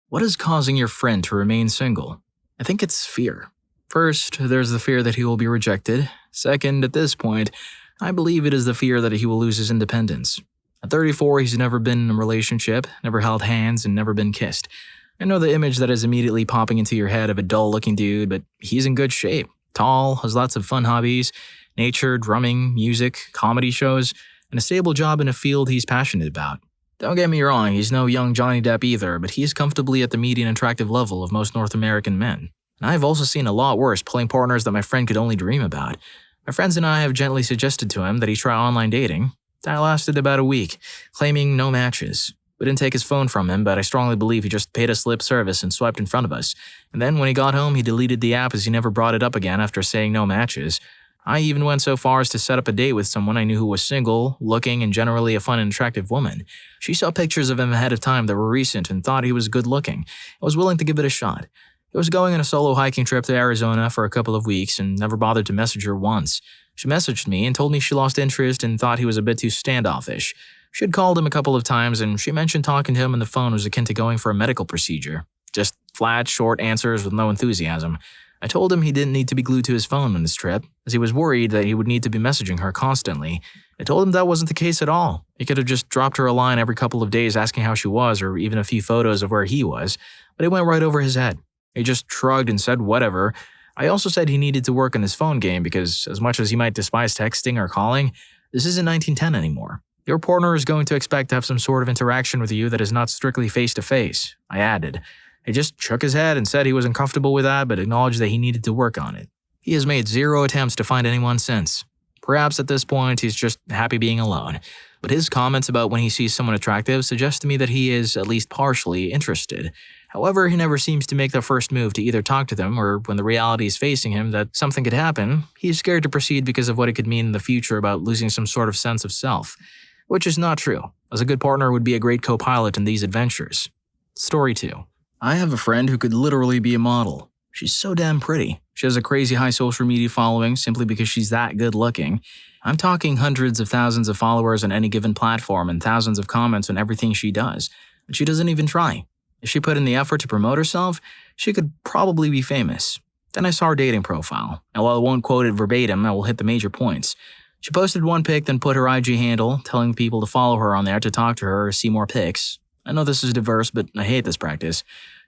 What is causing your friend to remain single? I think it's fear. First, there's the fear that he will be rejected. Second, at this point, I believe it is the fear that he will lose his independence. At 34, he's never been in a relationship, never held hands, and never been kissed. I know the image that is immediately popping into your head of a dull-looking dude, but he's in good shape. Tall, has lots of fun hobbies, nature, drumming, music, comedy shows, and a stable job in a field he's passionate about. Don't get me wrong, he's no young Johnny Depp either, but he's comfortably at the median attractive level of most North American men. And I've also seen a lot worse pulling partners that my friend could only dream about. My friends and I have gently suggested to him that he try online dating. That lasted about a week, claiming no matches. We didn't take his phone from him, but I strongly believe he just paid us lip service and swiped in front of us. And then when he got home, he deleted the app as he never brought it up again after saying no matches. I even went so far as to set up a date with someone I knew who was single, looking, and generally a fun and attractive woman. She saw pictures of him ahead of time that were recent and thought he was good looking. I was willing to give it a shot. He was going on a solo hiking trip to Arizona for a couple of weeks and never bothered to message her once. She messaged me and told me she lost interest and thought he was a bit too standoffish. She had called him a couple of times and she mentioned talking to him on the phone was akin to going for a medical procedure. Just flat, short answers with no enthusiasm. I told him he didn't need to be glued to his phone on this trip, as he was worried that he would need to be messaging her constantly. I told him that wasn't the case at all. He could have just dropped her a line every couple of days asking how she was or even a few photos of where he was, but it went right over his head. He just shrugged and said whatever. I also said he needed to work on his phone game because as much as he might despise texting or calling, this isn't 1910 anymore. Your partner is going to expect to have some sort of interaction with you that is not strictly face-to-face, I added. He just shook his head and said he was uncomfortable with that but acknowledged that he needed to work on it. He has made 0 attempts to find anyone since. Perhaps at this point he's just happy being alone, but his comments about when he sees someone attractive suggest to me that he is at least partially interested. However, he never seems to make the first move to either talk to them or when the reality is facing him that something could happen, he's scared to proceed because of what it could mean in the future about losing some sort of sense of self. Which is not true, as a good partner would be a great co-pilot in these adventures. Story 2. I have a friend who could literally be a model. She's so damn pretty. She has a crazy high social media following simply because she's that good looking. I'm talking hundreds of thousands of followers on any given platform and thousands of comments on everything she does. But she doesn't even try. If she put in the effort to promote herself, she could probably be famous. Then I saw her dating profile, and while I won't quote it verbatim, I will hit the major points. She posted one pic, then put her IG handle, telling people to follow her on there to talk to her or see more pics. I know this is diverse, but I hate this practice.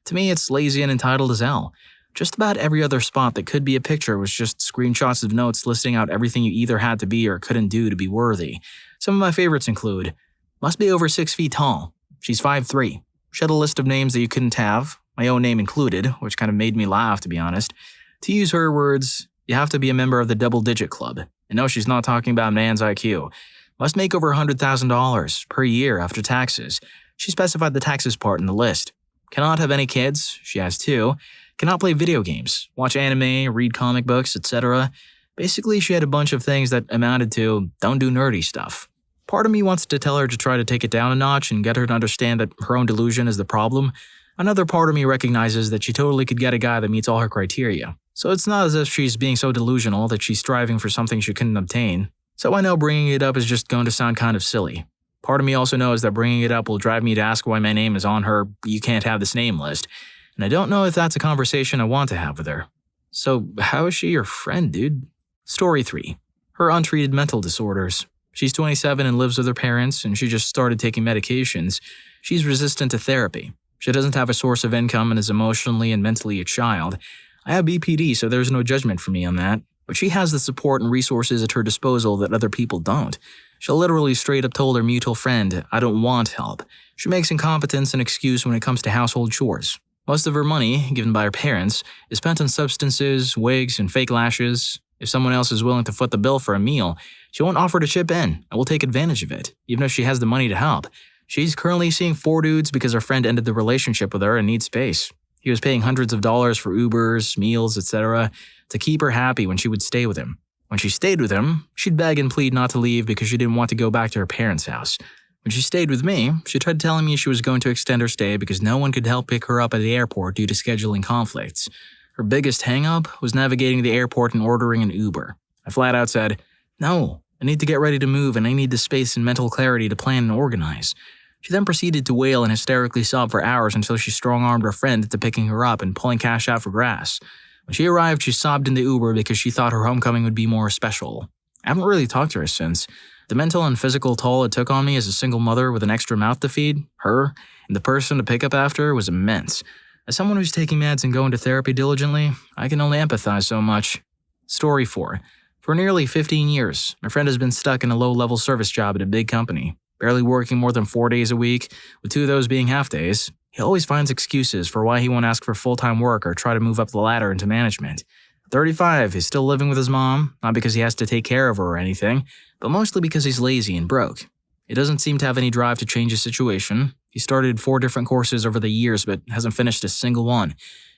To me, it's lazy and entitled as hell. Just about every other spot that could be a picture was just screenshots of notes listing out everything you either had to be or couldn't do to be worthy. Some of my favorites include, must be over 6 feet tall. She's 5'3". She had a list of names that you couldn't have, my own name included, which kind of made me laugh, to be honest. To use her words, you have to be a member of the double-digit club. And no, she's not talking about man's IQ. Must make over $100,000 per year after taxes. She specified the taxes part in the list. Cannot have any kids, she has 2. Cannot play video games, watch anime, read comic books, etc. Basically, she had a bunch of things that amounted to don't do nerdy stuff. Part of me wants to tell her to try to take it down a notch and get her to understand that her own delusion is the problem. Another part of me recognizes that she totally could get a guy that meets all her criteria. So it's not as if she's being so delusional that she's striving for something she couldn't obtain. So I know bringing it up is just going to sound kind of silly. Part of me also knows that bringing it up will drive me to ask why my name is on her "you can't have this name" list. And I don't know if that's a conversation I want to have with her. So how is she your friend, dude? Story 3. Her untreated mental disorders. She's 27 and lives with her parents, and she just started taking medications. She's resistant to therapy. She doesn't have a source of income and is emotionally and mentally a child. I have BPD, so there's no judgment for me on that. But she has the support and resources at her disposal that other people don't. She literally straight up told her mutual friend, "I don't want help." She makes incompetence an excuse when it comes to household chores. Most of her money, given by her parents, is spent on substances, wigs, and fake lashes. If someone else is willing to foot the bill for a meal, she won't offer to chip in and will take advantage of it, even if she has the money to help. She's currently seeing 4 dudes because her friend ended the relationship with her and needs space. He was paying hundreds of dollars for Ubers, meals, etc. to keep her happy when she would stay with him. When she stayed with him, she'd beg and plead not to leave because she didn't want to go back to her parents' house. When she stayed with me, she tried telling me she was going to extend her stay because no one could help pick her up at the airport due to scheduling conflicts. Her biggest hang-up was navigating the airport and ordering an Uber. I flat out said, "No, I need to get ready to move and I need the space and mental clarity to plan and organize." She then proceeded to wail and hysterically sob for hours until she strong-armed her friend into picking her up and pulling cash out for grass. When she arrived, she sobbed in the Uber because she thought her homecoming would be more special. I haven't really talked to her since. The mental and physical toll it took on me as a single mother with an extra mouth to feed, her, and the person to pick up after her was immense. As someone who's taking meds and going to therapy diligently, I can only empathize so much. Story 4. For nearly 15 years, my friend has been stuck in a low-level service job at a big company, barely working more than 4 days a week, with 2 of those being half-days. He always finds excuses for why he won't ask for full-time work or try to move up the ladder into management. At 35, he's still living with his mom, not because he has to take care of her or anything, but mostly because he's lazy and broke. He doesn't seem to have any drive to change his situation. He started 4 different courses over the years but hasn't finished a single one.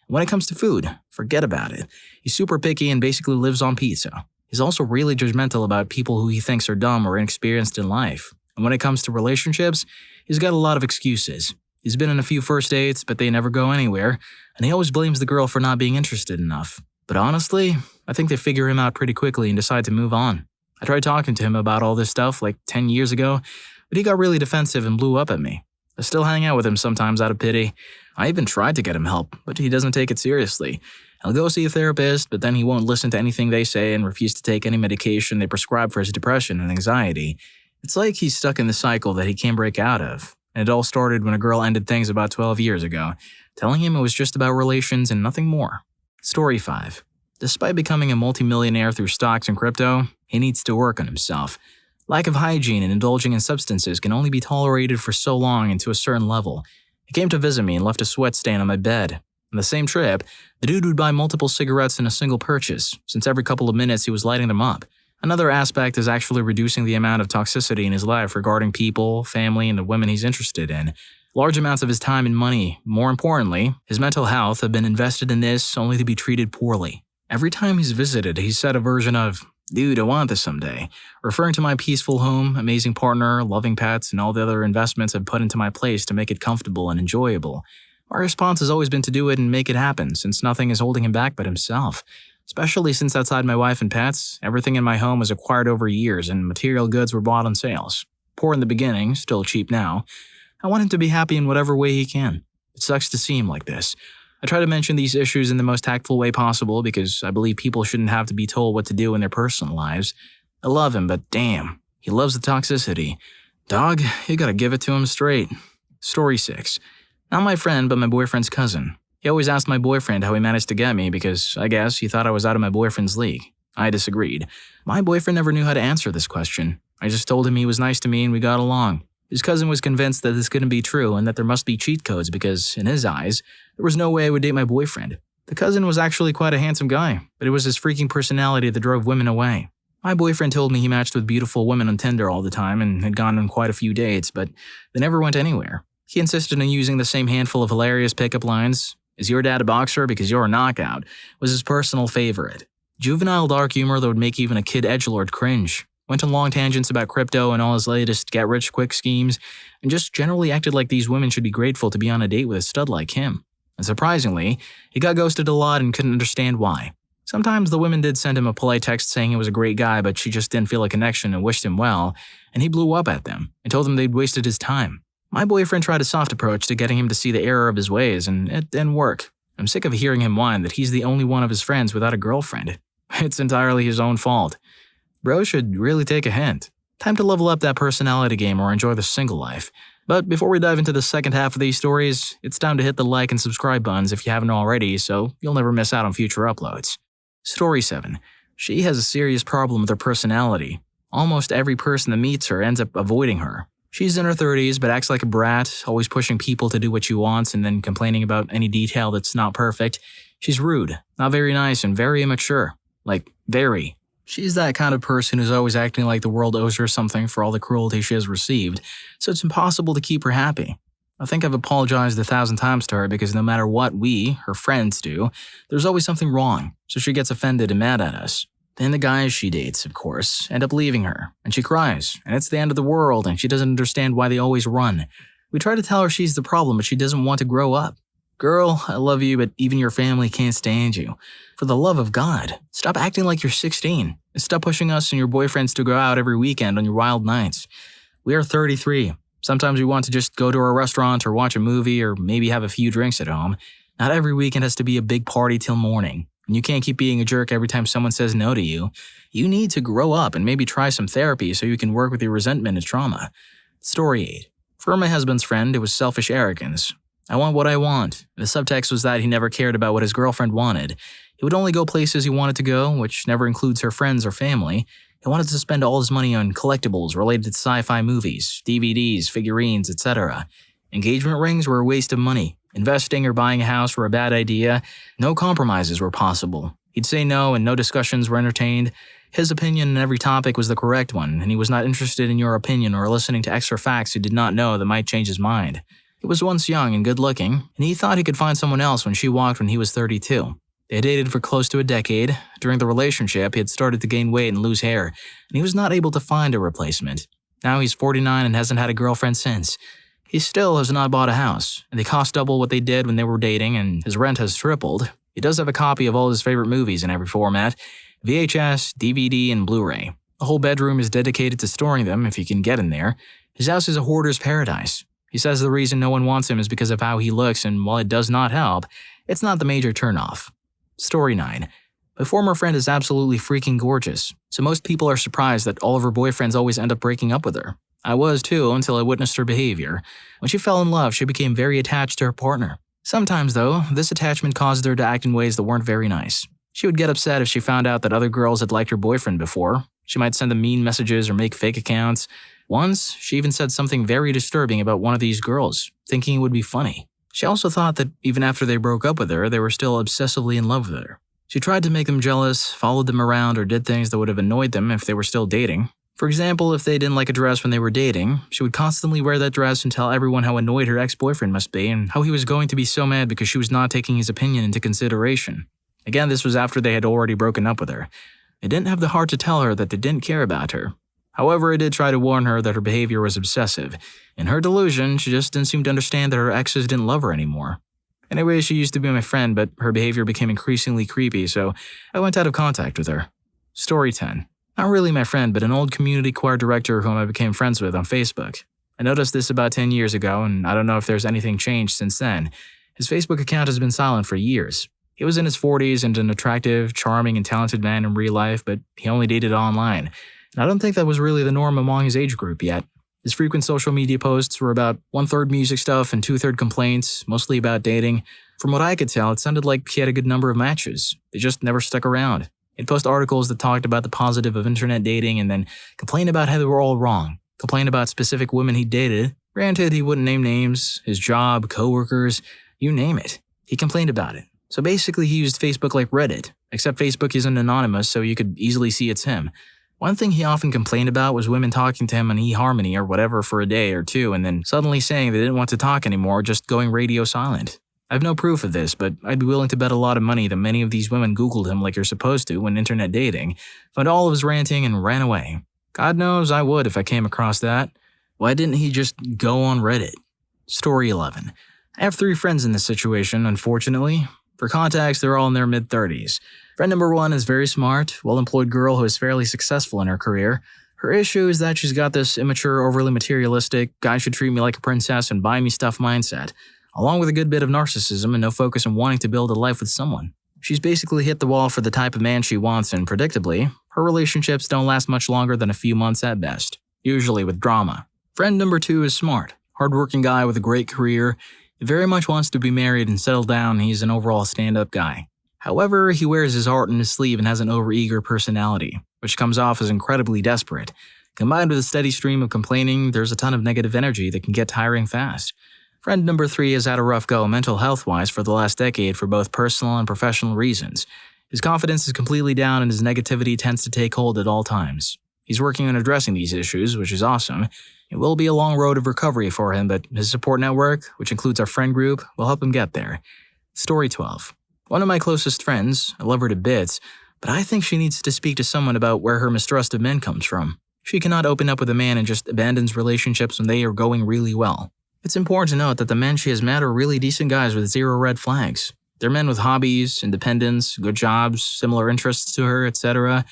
When it comes to food, forget about it. He's super picky and basically lives on pizza. He's also really judgmental about people who he thinks are dumb or inexperienced in life. And when it comes to relationships, he's got a lot of excuses. He's been on a few first dates, but they never go anywhere, and he always blames the girl for not being interested enough. But honestly, I think they figure him out pretty quickly and decide to move on. I tried talking to him about all this stuff like 10 years ago, but he got really defensive and blew up at me. I still hang out with him sometimes out of pity. I even tried to get him help, but he doesn't take it seriously. He'll go see a therapist, but then he won't listen to anything they say and refuse to take any medication they prescribe for his depression and anxiety. It's like he's stuck in the cycle that he can't break out of. And it all started when a girl ended things about 12 years ago, telling him it was just about relations and nothing more. Story 5. Despite becoming a multimillionaire through stocks and crypto, he needs to work on himself. Lack of hygiene and indulging in substances can only be tolerated for so long and to a certain level. He came to visit me and left a sweat stain on my bed. On the same trip, the dude would buy multiple cigarettes in a single purchase, since every couple of minutes he was lighting them up. Another aspect is actually reducing the amount of toxicity in his life regarding people, family, and the women he's interested in. Large amounts of his time and money, more importantly, his mental health, have been invested in this only to be treated poorly. Every time he's visited, he's said a version of, "Dude, I want this someday," referring to my peaceful home, amazing partner, loving pets, and all the other investments I've put into my place to make it comfortable and enjoyable. My response has always been to do it and make it happen, since nothing is holding him back but himself. Especially since outside my wife and pets, everything in my home was acquired over years and material goods were bought on sales. Poor in the beginning, still cheap now. I want him to be happy in whatever way he can. It sucks to see him like this. I try to mention these issues in the most tactful way possible because I believe people shouldn't have to be told what to do in their personal lives. I love him, but damn, he loves the toxicity. Dog, you gotta give it to him straight. Story 6. Not my friend, but my boyfriend's cousin. He always asked my boyfriend how he managed to get me because, I guess, he thought I was out of my boyfriend's league. I disagreed. My boyfriend never knew how to answer this question. I just told him he was nice to me and we got along. His cousin was convinced that this couldn't be true and that there must be cheat codes because, in his eyes, there was no way I would date my boyfriend. The cousin was actually quite a handsome guy, but it was his freaking personality that drove women away. My boyfriend told me he matched with beautiful women on Tinder all the time and had gone on quite a few dates, but they never went anywhere. He insisted on using the same handful of hilarious pickup lines. "Is your dad a boxer? Because you're a knockout," was his personal favorite. Juvenile dark humor that would make even a kid edgelord cringe. Went on long tangents about crypto and all his latest get-rich-quick schemes, and just generally acted like these women should be grateful to be on a date with a stud like him. And surprisingly, he got ghosted a lot and couldn't understand why. Sometimes the women did send him a polite text saying he was a great guy, but she just didn't feel a connection and wished him well, and he blew up at them and told them they'd wasted his time. My boyfriend tried a soft approach to getting him to see the error of his ways, and it didn't work. I'm sick of hearing him whine that he's the only one of his friends without a girlfriend. It's entirely his own fault. Bro should really take a hint. Time to level up that personality game or enjoy the single life. But before we dive into the second half of these stories, it's time to hit the like and subscribe buttons if you haven't already so you'll never miss out on future uploads. Story 7. She has a serious problem with her personality. Almost every person that meets her ends up avoiding her. She's in her 30s but acts like a brat, always pushing people to do what she wants and then complaining about any detail that's not perfect. She's rude, not very nice, and very immature. Like, very. She's that kind of person who's always acting like the world owes her something for all the cruelty she has received, so it's impossible to keep her happy. I think I've apologized 1,000 times to her because no matter what we, her friends, do, there's always something wrong, so she gets offended and mad at us. Then the guys she dates, of course, end up leaving her, and she cries, and it's the end of the world, and she doesn't understand why they always run. We try to tell her she's the problem, but she doesn't want to grow up. Girl, I love you, but even your family can't stand you. For the love of God, stop acting like you're 16, and stop pushing us and your boyfriends to go out every weekend on your wild nights. We are 33. Sometimes we want to just go to a restaurant or watch a movie or maybe have a few drinks at home. Not every weekend has to be a big party till morning. And you can't keep being a jerk every time someone says no to you. You need to grow up and maybe try some therapy so you can work with your resentment and trauma. Story 8. For my husband's friend, it was selfish arrogance. I want what I want. The subtext was that he never cared about what his girlfriend wanted. He would only go places he wanted to go, which never includes her friends or family. He wanted to spend all his money on collectibles related to sci-fi movies, DVDs, figurines, etc. Engagement rings were a waste of money. Investing or buying a house were a bad idea. No compromises were possible. He'd say no and no discussions were entertained. His opinion on every topic was the correct one, and he was not interested in your opinion or listening to extra facts he did not know that might change his mind. He was once young and good-looking, and he thought he could find someone else when she walked when he was 32. They had dated for close to a decade. During the relationship, he had started to gain weight and lose hair, and he was not able to find a replacement. Now he's 49 and hasn't had a girlfriend since. He still has not bought a house, and they cost double what they did when they were dating, and his rent has tripled. He does have a copy of all his favorite movies in every format: VHS, DVD, and Blu-ray. The whole bedroom is dedicated to storing them if you can get in there. His house is a hoarder's paradise. He says the reason no one wants him is because of how he looks, and while it does not help, it's not the major turnoff. Story 9. My former friend is absolutely freaking gorgeous, so most people are surprised that all of her boyfriends always end up breaking up with her. I was too, until I witnessed her behavior. When she fell in love, she became very attached to her partner. Sometimes, though, this attachment caused her to act in ways that weren't very nice. She would get upset if she found out that other girls had liked her boyfriend before. She might send them mean messages or make fake accounts. Once, she even said something very disturbing about one of these girls, thinking it would be funny. She also thought that even after they broke up with her, they were still obsessively in love with her. She tried to make them jealous, followed them around, or did things that would have annoyed them if they were still dating. For example, if they didn't like a dress when they were dating, she would constantly wear that dress and tell everyone how annoyed her ex-boyfriend must be and how he was going to be so mad because she was not taking his opinion into consideration. Again, this was after they had already broken up with her. They didn't have the heart to tell her that they didn't care about her. However, I did try to warn her that her behavior was obsessive. In her delusion, she just didn't seem to understand that her exes didn't love her anymore. Anyway, she used to be my friend, but her behavior became increasingly creepy, so I went out of contact with her. Story 10. Not really my friend, but an old community choir director whom I became friends with on Facebook. I noticed this about 10 years ago, and I don't know if there's anything changed since then. His Facebook account has been silent for years. He was in his 40s and an attractive, charming, and talented man in real life, but he only dated online. And I don't think that was really the norm among his age group yet. His frequent social media posts were about 1/3 music stuff and 2/3 complaints, mostly about dating. From what I could tell, it sounded like he had a good number of matches. They just never stuck around. He'd post articles that talked about the positive of internet dating and then complain about how they were all wrong. Complain about specific women he dated. Granted, he wouldn't name names, his job, coworkers, you name it. He complained about it. So basically he used Facebook like Reddit, except Facebook isn't anonymous so you could easily see it's him. One thing he often complained about was women talking to him on eHarmony or whatever for a day or two and then suddenly saying they didn't want to talk anymore, just going radio silent. I have no proof of this, but I'd be willing to bet a lot of money that many of these women Googled him like you're supposed to when internet dating, found all of his ranting and ran away. God knows I would if I came across that. Why didn't he just go on Reddit? Story 11. I have 3 friends in this situation, unfortunately. For context, they're all in their mid-30s. Friend number 1 is very smart, well-employed girl who is fairly successful in her career. Her issue is that she's got this immature, overly materialistic, guys should treat me like a princess and buy me stuff mindset, along with a good bit of narcissism and no focus on wanting to build a life with someone. She's basically hit the wall for the type of man she wants, and predictably, her relationships don't last much longer than a few months at best, usually with drama. Friend number 2 is smart, hardworking guy with a great career. He very much wants to be married and settle down, and he's an overall stand-up guy. However, he wears his heart on his sleeve and has an overeager personality, which comes off as incredibly desperate. Combined with a steady stream of complaining, there's a ton of negative energy that can get tiring fast. Friend number 3 has had a rough go mental health-wise for the last decade for both personal and professional reasons. His confidence is completely down and his negativity tends to take hold at all times. He's working on addressing these issues, which is awesome. It will be a long road of recovery for him, but his support network, which includes our friend group, will help him get there. Story 12. One of my closest friends, I love her to bits, but I think she needs to speak to someone about where her mistrust of men comes from. She cannot open up with a man and just abandons relationships when they are going really well. It's important to note that the men she has met are really decent guys with 0 red flags. They're men with hobbies, independence, good jobs, similar interests to her, etc.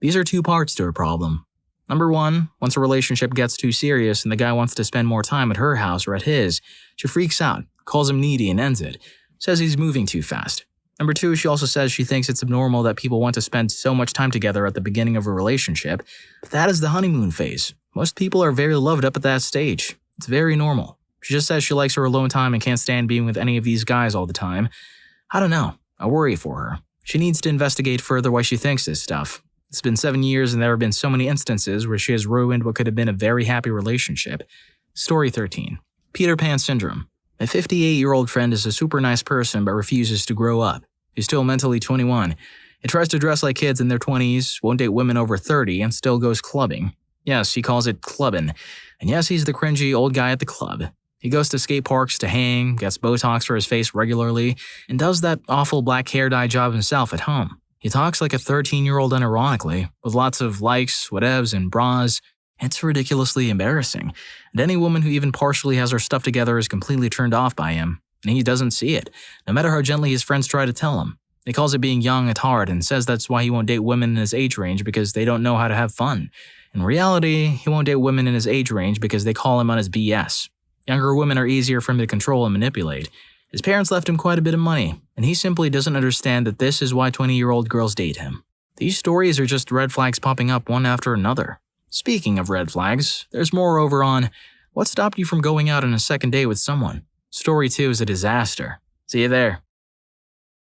These are 2 parts to her problem. Number 1, once a relationship gets too serious and the guy wants to spend more time at her house or at his, she freaks out, calls him needy and ends it, says he's moving too fast. Number 2, she also says she thinks it's abnormal that people want to spend so much time together at the beginning of a relationship, but that is the honeymoon phase. Most people are very loved up at that stage. It's very normal. She just says she likes her alone time and can't stand being with any of these guys all the time. I don't know. I worry for her. She needs to investigate further why she thinks this stuff. It's been 7 years and there have been so many instances where she has ruined what could have been a very happy relationship. Story 13. Peter Pan Syndrome. My 58-year-old friend is a super nice person but refuses to grow up. He's still mentally 21. He tries to dress like kids in their 20s, won't date women over 30, and still goes clubbing. Yes, he calls it clubbing. And yes, he's the cringy old guy at the club. He goes to skate parks to hang, gets Botox for his face regularly, and does that awful black hair dye job himself at home. He talks like a 13-year-old unironically, with lots of likes, whatevs, and bras. It's ridiculously embarrassing. And any woman who even partially has her stuff together is completely turned off by him, and he doesn't see it, no matter how gently his friends try to tell him. He calls it being young at heart and says that's why he won't date women in his age range because they don't know how to have fun. In reality, he won't date women in his age range because they call him on his BS. Younger women are easier for him to control and manipulate. His parents left him quite a bit of money, and he simply doesn't understand that this is why 20-year-old girls date him. These stories are just red flags popping up one after another. Speaking of red flags, there's more over on what stopped you from going out on a second date with someone. Story 2 is a disaster. See you there.